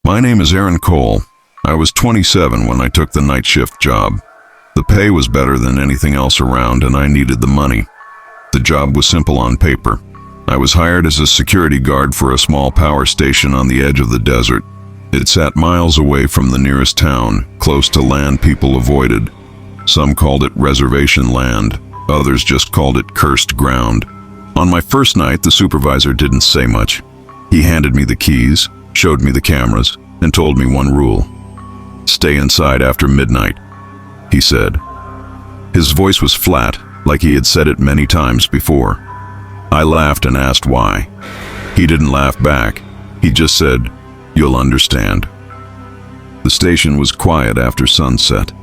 My name is Aaron Cole. I was 27 when I took the night shift job. The pay was better than anything else around, and I needed the money. The job was simple on paper. I was hired as a security guard for a small power station on the edge of the desert. It sat miles away from the nearest town, close to land people avoided. Some called it reservation land, others just called it cursed ground. On my first night, the supervisor didn't say much. He handed me the keys, showed me the cameras, and told me one rule. Stay inside after midnight, he said. His voice was flat, like he had said it many times before. I laughed and asked why. He didn't laugh back. He just said, "You'll understand." The station was quiet after sunset.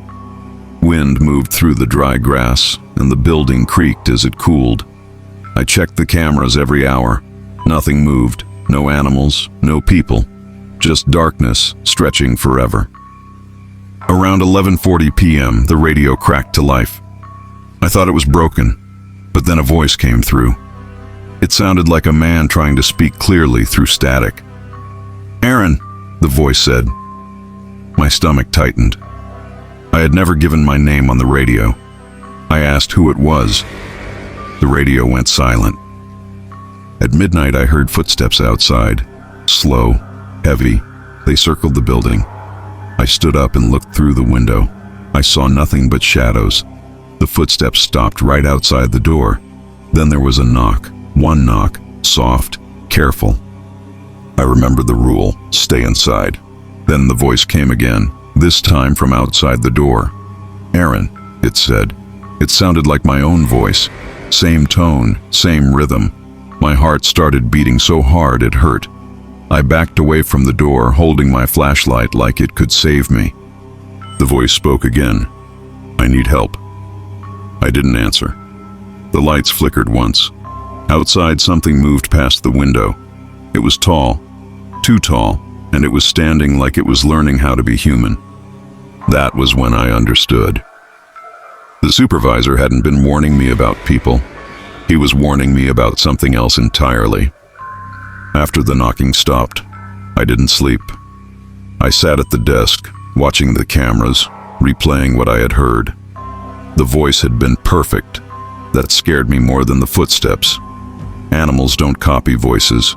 Wind moved through the dry grass, and the building creaked as it cooled. I checked the cameras every hour. Nothing moved, no animals, no people, just darkness stretching forever. Around 11:40 p.m., the radio cracked to life. I thought it was broken, but then a voice came through. It sounded like a man trying to speak clearly through static. "Aaron," the voice said. My stomach tightened. I had never given my name on the radio. I asked who it was. The radio went silent. At midnight, I heard footsteps outside. Slow, heavy. They circled the building. I stood up and looked through the window. I saw nothing but shadows. The footsteps stopped right outside the door. Then there was a knock. One knock, soft, careful. I remembered the rule, stay inside. Then the voice came again, this time from outside the door. "Aaron," it said. It sounded like my own voice. Same tone, same rhythm. My heart started beating so hard it hurt. I backed away from the door, holding my flashlight like it could save me. The voice spoke again. "I need help." I didn't answer. The lights flickered once. Outside, something moved past the window. It was tall, too tall, and it was standing like it was learning how to be human. That was when I understood. The supervisor hadn't been warning me about people. He was warning me about something else entirely. After the knocking stopped, I didn't sleep. I sat at the desk, watching the cameras, replaying what I had heard. The voice had been perfect. That scared me more than the footsteps. Animals don't copy voices.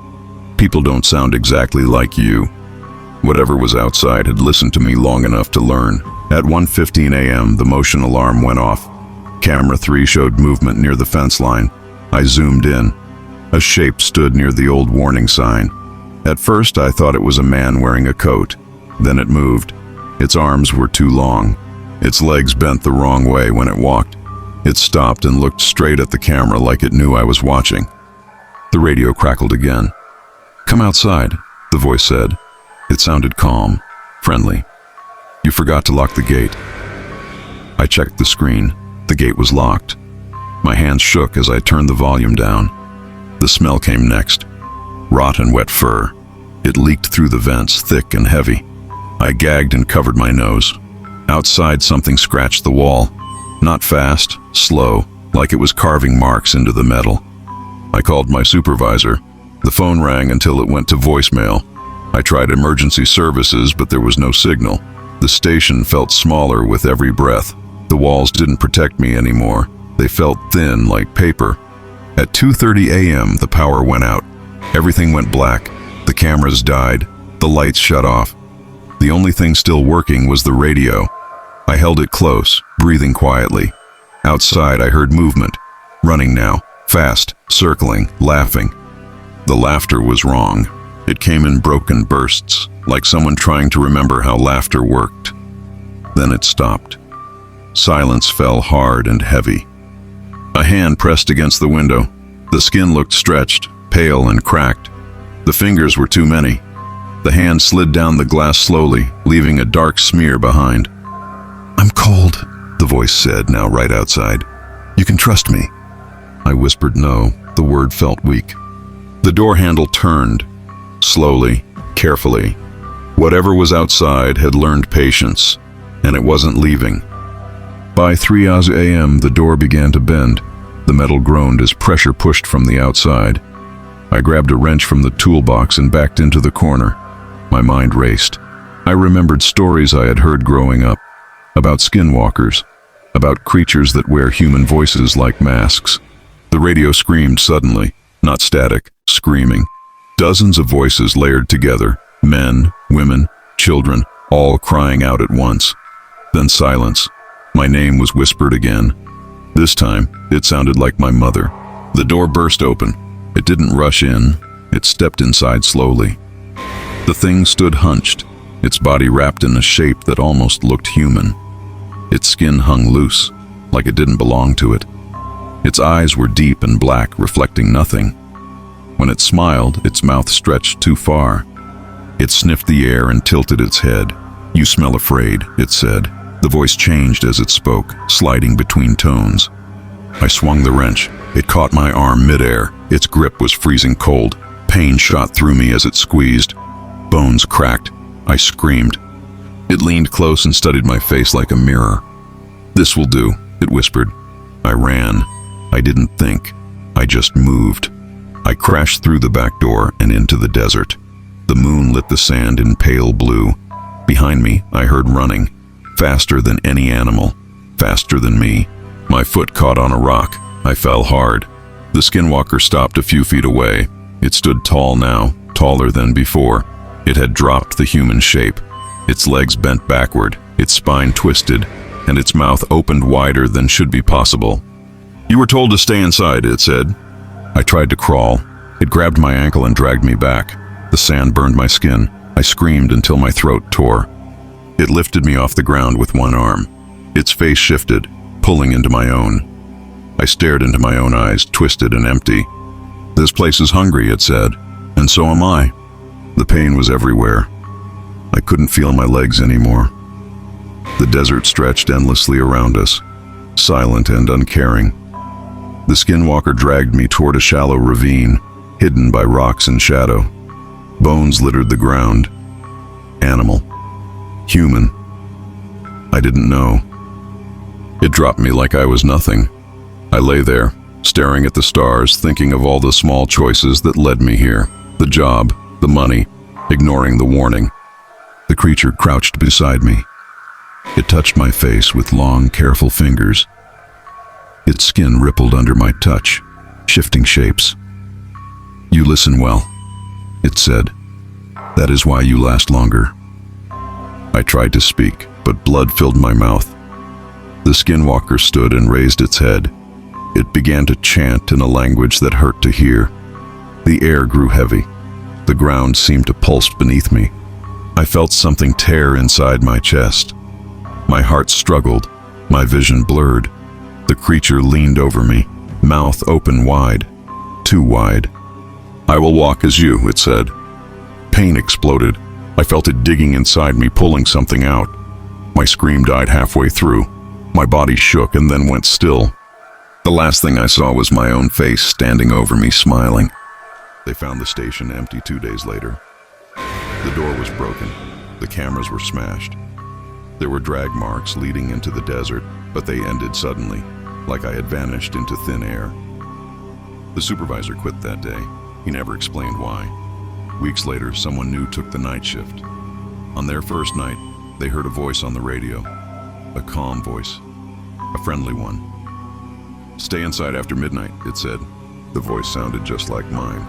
People don't sound exactly like you. Whatever was outside had listened to me long enough to learn. At 1:15 a.m., the motion alarm went off. Camera 3 showed movement near the fence line. I zoomed in. A shape stood near the old warning sign. At first, I thought it was a man wearing a coat. Then it moved. Its arms were too long. Its legs bent the wrong way when it walked. It stopped and looked straight at the camera like it knew I was watching. The radio crackled again. "Come outside," the voice said. It sounded calm, friendly. "You forgot to lock the gate." I checked the screen. The gate was locked. My hands shook as I turned the volume down. The smell came next. Rot and wet fur. It leaked through the vents, thick and heavy. I gagged and covered my nose. Outside, something scratched the wall. Not fast, slow, like it was carving marks into the metal. I called my supervisor. The phone rang until it went to voicemail. I tried emergency services, but there was no signal. The station felt smaller with every breath. The walls didn't protect me anymore. They felt thin, like paper. At 2:30 a.m., the power went out. Everything went black. The cameras died. The lights shut off. The only thing still working was the radio. I held it close, breathing quietly. Outside, I heard movement. Running now, fast, circling, laughing. The laughter was wrong. It came in broken bursts, like someone trying to remember how laughter worked. Then it stopped. Silence fell hard and heavy. A hand pressed against the window. The skin looked stretched, pale and cracked. The fingers were too many. The hand slid down the glass slowly, leaving a dark smear behind. "I'm cold," the voice said, now right outside. "You can trust me." I whispered no. The word felt weak. The door handle turned. Slowly, carefully. Whatever was outside had learned patience, and it wasn't leaving. By 3 a.m., the door began to bend. The metal groaned as pressure pushed from the outside. I grabbed a wrench from the toolbox and backed into the corner. My mind raced. I remembered stories I had heard growing up, about skinwalkers, about creatures that wear human voices like masks. The radio screamed suddenly, not static, screaming. Dozens of voices layered together, men, women, children, all crying out at once. Then silence. My name was whispered again. This time, it sounded like my mother. The door burst open. It didn't rush in. It stepped inside slowly. The thing stood hunched, its body wrapped in a shape that almost looked human. Its skin hung loose, like it didn't belong to it. Its eyes were deep and black, reflecting nothing. When it smiled, its mouth stretched too far. It sniffed the air and tilted its head. "You smell afraid," it said. The voice changed as it spoke, sliding between tones. I swung the wrench. It caught my arm midair. Its grip was freezing cold. Pain shot through me as it squeezed. Bones cracked. I screamed. It leaned close and studied my face like a mirror. "This will do," it whispered. I ran. I didn't think. I just moved. I crashed through the back door and into the desert. The moon lit the sand in pale blue. Behind me, I heard running. Faster than any animal. Faster than me. My foot caught on a rock. I fell hard. The skinwalker stopped a few feet away. It stood tall now, taller than before. It had dropped the human shape. Its legs bent backward, its spine twisted, and its mouth opened wider than should be possible. "You were told to stay inside," it said. I tried to crawl. It grabbed my ankle and dragged me back. The sand burned my skin. I screamed until my throat tore. It lifted me off the ground with one arm. Its face shifted, pulling into my own. I stared into my own eyes, twisted and empty. "This place is hungry," it said, "and so am I." The pain was everywhere. I couldn't feel my legs anymore. The desert stretched endlessly around us, silent and uncaring. The skinwalker dragged me toward a shallow ravine, hidden by rocks and shadow. Bones littered the ground. Animal. Human. I didn't know. It dropped me like I was nothing. I lay there, staring at the stars, thinking of all the small choices that led me here. The job, the money, ignoring the warning. The creature crouched beside me. It touched my face with long, careful fingers. Its skin rippled under my touch, shifting shapes. "You listen well," it said. "That is why you last longer." I tried to speak, but blood filled my mouth. The skinwalker stood and raised its head. It began to chant in a language that hurt to hear. The air grew heavy. The ground seemed to pulse beneath me. I felt something tear inside my chest. My heart struggled, my vision blurred. The creature leaned over me, mouth open wide, too wide. "I will walk as you," it said. Pain exploded. I felt it digging inside me, pulling something out. My scream died halfway through. My body shook and then went still. The last thing I saw was my own face standing over me, smiling. They found the station empty 2 days later. The door was broken. The cameras were smashed. There were drag marks leading into the desert, but they ended suddenly, like I had vanished into thin air. The supervisor quit that day. He never explained why. Weeks later, someone new took the night shift. On their first night, they heard a voice on the radio. A calm voice. A friendly one. "Stay inside after midnight," it said. The voice sounded just like mine.